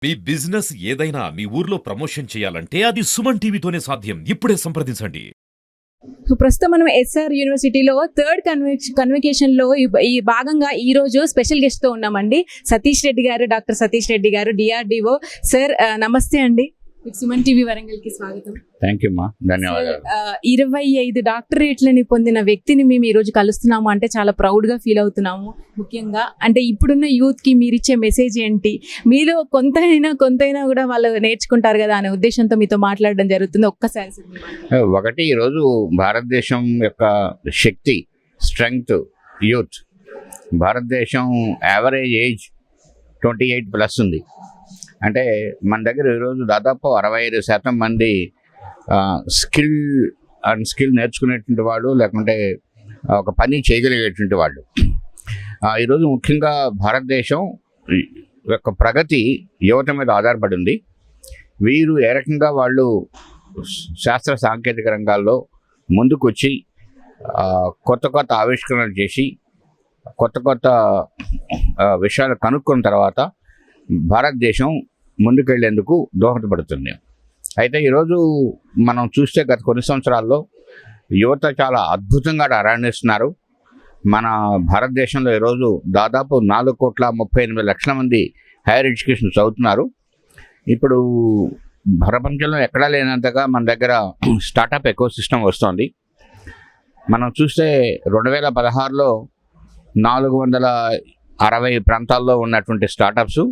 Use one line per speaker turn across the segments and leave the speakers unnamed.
మీ business ఏదైనా మీ ఊర్లో promotion చేయాలంటే అది సుమన్ టీవీతోనే సాధ్యం. ఇప్పుడే సంప్రదించండి.
ప్రస్తుతం మనం ఎస్ఆర్ యూనివర్సిటీలో థర్డ్ కన్వకేషన్ లో ఈ భాగంగా ఈ రోజు స్పెషల్ గెస్ట్ తో ఉన్నామండి. సతీష్ రెడ్డి గారు, డాక్టర్ సతీష్ రెడ్డి గారు, DRDO సార్. నమస్తే అండి. సుమన్ టీవీ వరంగల్ కి స్వాగతం.
థ్యాంక్ యూ మా, ధన్యవాదాలు.
25 డాక్టరేట్లని పొందిన వ్యక్తిని మేము ఈ రోజు కలుస్తున్నాము అంటే చాలా ప్రౌడ్ గా ఫీల్ అవుతున్నాము. ముఖ్యంగా అంటే ఇప్పుడున్న యూత్ కి మీరు ఇచ్చే మెసేజ్ ఏంటి? మీలో కొంతైనా కూడా వాళ్ళు నేర్చుకుంటారు కదా అనే ఉద్దేశంతో మీతో మాట్లాడడం జరుగుతుంది. ఒక్కసారి
ఒకటి, ఈరోజు భారతదేశం యొక్క శక్తి, స్ట్రెంగ్త్, యూత్. భారతదేశం యావరేజ్ ఏజ్ 28+ ఉంది. అంటే మన దగ్గర ఈరోజు దాదాపు 65% మంది స్కిల్ నేర్చుకునేటువంటి వాళ్ళు, లేకుంటే ఒక పని చేయగలిగేటువంటి వాళ్ళు. ఈరోజు ముఖ్యంగా భారతదేశం యొక్క ప్రగతి యువత మీద ఆధారపడి ఉంది. వీరు ఏ రకంగా వాళ్ళు శాస్త్ర సాంకేతిక రంగాల్లో ముందుకొచ్చి కొత్త ఆవిష్కరణలు చేసి కొత్త విషయాలు కనుక్కున్న తర్వాత భారతదేశం ముందుకెళ్లేందుకు దోహదపడుతుంది. అయితే ఈరోజు మనం చూస్తే గత కొన్ని సంవత్సరాల్లో యువత చాలా అద్భుతంగా రాణిస్తున్నారు. మన భారతదేశంలో ఈరోజు దాదాపు 4,38,00,000 మంది హైయర్ ఎడ్యుకేషన్ చదువుతున్నారు. ఇప్పుడు ప్రపంచంలో ఎక్కడా లేనంతగా మన దగ్గర స్టార్టప్ ఎకో సిస్టమ్ వస్తుంది. మనం చూస్తే 2016లో 460 ప్రాంతాల్లో ఉన్నటువంటి స్టార్టప్స్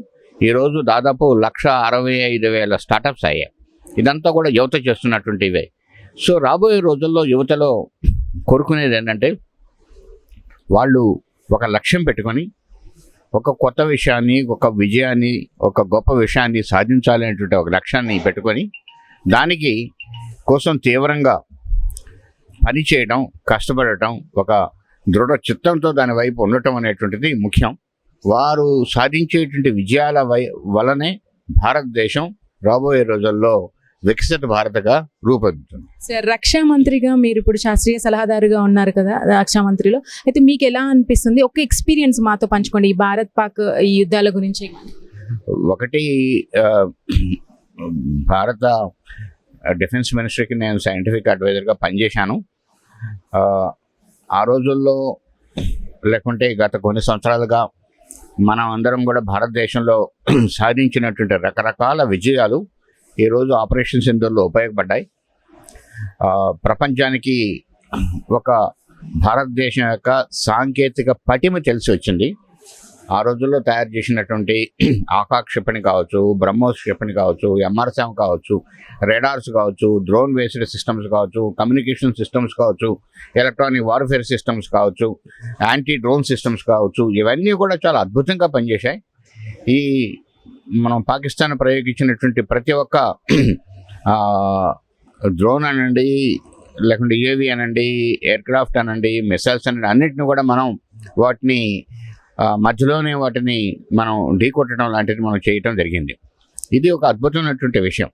ఈరోజు దాదాపు 1,65,000 స్టార్టప్స్ అయ్యాయి. ఇదంతా కూడా యువత చేస్తున్నటువంటివే. సో రాబోయే రోజుల్లో యువతలో కోరుకునేది ఏంటంటే, వాళ్ళు ఒక లక్ష్యం పెట్టుకొని ఒక కొత్త విషయాన్ని, ఒక విజయాన్ని, ఒక గొప్ప విషయాన్ని సాధించాలి అనేటువంటి ఒక లక్ష్యాన్ని పెట్టుకొని దానికి కోసం తీవ్రంగా పనిచేయడం, కష్టపడటం, ఒక దృఢ చిత్తంతో దాని వైపు ఉండటం అనేటువంటిది ముఖ్యం. వారు సాధించేటువంటి విజయాల వలనే భారతదేశం రాబోయే రోజుల్లో వికసిత భారత్గా రూపొందుతుంది.
సార్, రక్షా మంత్రిగా మీరు ఇప్పుడు శాస్త్రీయ సలహాదారుగా ఉన్నారు కదా, రక్షా మంత్రిలో. అయితే మీకు ఎలా అనిపిస్తుంది? ఒక ఎక్స్పీరియన్స్ మాతో పంచుకోండి, ఈ భారత్ పాక్ ఈ యుద్ధాల గురించి.
ఒకటి, భారత డిఫెన్స్ మినిస్ట్రీకి నేను సైంటిఫిక్ అడ్వైజర్గా పనిచేశాను. ఆ రోజుల్లో లేకుంటే గత కొన్ని సంవత్సరాలుగా మనం అందరం కూడా భారతదేశంలో సాధించినటువంటి రకరకాల విజయాలు ఈరోజు ఆపరేషన్ సింధూర్లో ఉపయోగపడ్డాయి. ప్రపంచానికి ఒక భారతదేశం యొక్క సాంకేతిక పటిమ తెలిసి వచ్చింది. ఆ రోజుల్లో తయారు చేసినటువంటి ఆకాశ క్షిపణి కావచ్చు, బ్రహ్మోస్ క్షిపణి కావచ్చు, MR7 కావచ్చు, రేడార్స్ కావచ్చు, డ్రోన్ బేస్డ్ సిస్టమ్స్ కావచ్చు, కమ్యూనికేషన్ సిస్టమ్స్ కావచ్చు, ఎలక్ట్రానిక్ వార్ఫేర్ సిస్టమ్స్ కావచ్చు, యాంటీ డ్రోన్ సిస్టమ్స్ కావచ్చు, ఇవన్నీ కూడా చాలా అద్భుతంగా పనిచేశాయి. ఈ మనం పాకిస్తాన్ ప్రయోగించినటువంటి ప్రతి ఒక్క డ్రోన్ అనండి, లేకుంటే UAV అనండి, ఎయిర్ క్రాఫ్ట్ అనండి, మిసైల్స్ అనండి, అన్నిటిని కూడా మనం వాటిని మధ్యలోనే వాటిని మనం ఢీకొట్టడం లాంటిది మనం చేయటం జరిగింది. ఇది ఒక అద్భుతమైనటువంటి విషయం.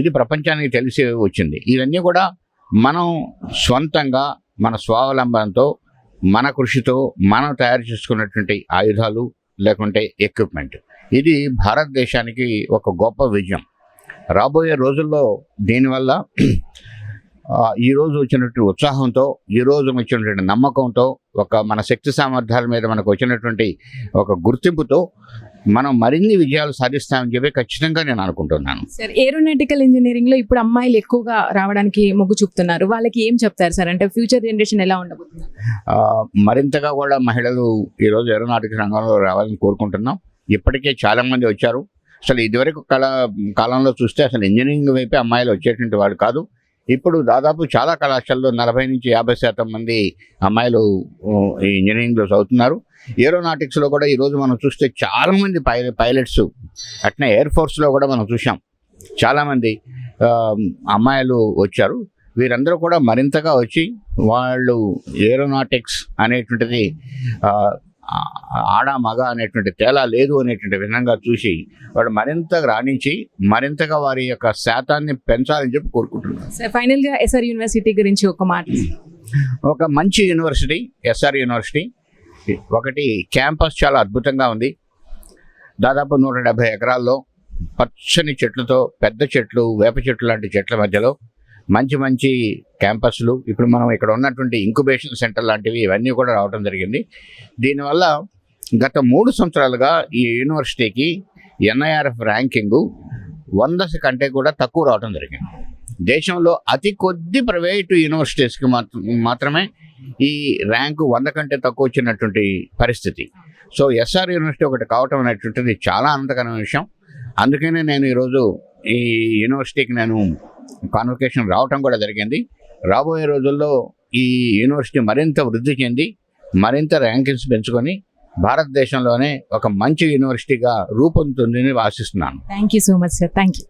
ఇది ప్రపంచానికి తెలిసి వచ్చింది. ఇవన్నీ కూడా మనం స్వంతంగా మన స్వావలంబనతో, మన కృషితో మనం తయారు చేసుకున్నటువంటి ఆయుధాలు లేకుంటే ఎక్విప్మెంట్. ఇది భారతదేశానికి ఒక గొప్ప విజయం. రాబోయే రోజుల్లో దీనివల్ల ఈరోజు వచ్చినటువంటి ఉత్సాహంతో, ఈరోజు వచ్చినటువంటి నమ్మకంతో, ఒక మన శక్తి సామర్థ్యాల మీద మనకు వచ్చినటువంటి ఒక గుర్తింపుతో మనం మరిన్ని విజయాలు సాధిస్తామని చెప్పి ఖచ్చితంగా నేను అనుకుంటున్నాను.
సార్, ఏరోనాటికల్ ఇంజనీరింగ్ లో ఇప్పుడు అమ్మాయిలు ఎక్కువగా రావడానికి మొగ్గు చూపుతున్నారు. వాళ్ళకి ఏం చెప్తారు సార్? అంటే ఫ్యూచర్ జనరేషన్ ఎలా ఉండబోతుంది?
మరింతగా కూడా మహిళలు ఈరోజు ఏరోనాటికల్ రంగంలో రావాలని కోరుకుంటున్నాం. ఇప్పటికే చాలామంది వచ్చారు. అసలు ఇదివరకు కాలంలో చూస్తే అసలు ఇంజనీరింగ్ వైపే అమ్మాయిలు వచ్చేటువంటి వాళ్ళు కాదు. ఇప్పుడు దాదాపు చాలా కళాశాలలో 40 నుంచి 50% మంది అమ్మాయిలు ఈ ఇంజనీరింగ్లో చదువుతున్నారు. ఏరోనాటిక్స్లో కూడా ఈరోజు మనం చూస్తే చాలామంది పైలట్స్, అట్నే ఎయిర్ ఫోర్స్లో కూడా మనం చూసాం చాలామంది అమ్మాయిలు వచ్చారు. వీరందరూ కూడా మరింతగా వచ్చి వాళ్ళు ఏరోనాటిక్స్ అనేటువంటిది ఆడ మగ అనేటువంటి తేడా లేదు అనేటువంటి విధంగా చూసి వాడు మరింత రాణించి మరింతగా వారి యొక్క శాతాన్ని పెంచాలని చెప్పి కోరుకుంటున్నాను.
ఫైనల్గా ఎస్ఆర్ యూనివర్సిటీ గురించి ఒక మాట.
ఒక మంచి యూనివర్సిటీ ఎస్ఆర్ యూనివర్సిటీ. ఒకటి, క్యాంపస్ చాలా అద్భుతంగా ఉంది. దాదాపు 170 ఎకరాల్లో పచ్చని చెట్లతో, పెద్ద చెట్లు, వేప చెట్లు లాంటి చెట్ల మధ్యలో మంచి మంచి క్యాంపస్లు, ఇప్పుడు మనం ఇక్కడ ఉన్నటువంటి ఇంక్యుబేషన్ సెంటర్ లాంటివి ఇవన్నీ కూడా రావడం జరిగింది. దీనివల్ల గత 3 సంవత్సరాలుగా ఈ యూనివర్సిటీకి NIRF ర్యాంకింగు 100 కంటే కూడా తక్కువ రావడం జరిగింది. దేశంలో అతి కొద్ది ప్రైవేటు యూనివర్సిటీస్కి మాత్రమే ఈ ర్యాంకు 100 కంటే తక్కువ వచ్చినటువంటి పరిస్థితి. సో SR యూనివర్సిటీ ఒకటి కావటం అనేటువంటిది చాలా ఆనందకరమైన విషయం. అందుకనే నేను ఈరోజు ఈ యూనివర్సిటీకి నేను కాన్వకేషన్ రావటం కూడా జరిగింది. రాబోయే రోజుల్లో ఈ యూనివర్సిటీ మరింత వృద్ధి చెంది మరింత ర్యాంకింగ్స్ పెంచుకొని భారతదేశంలోనే ఒక మంచి యూనివర్సిటీగా రూపొందుతుందని ఆశిస్తున్నాను.
Thank you so much sir. Thank you.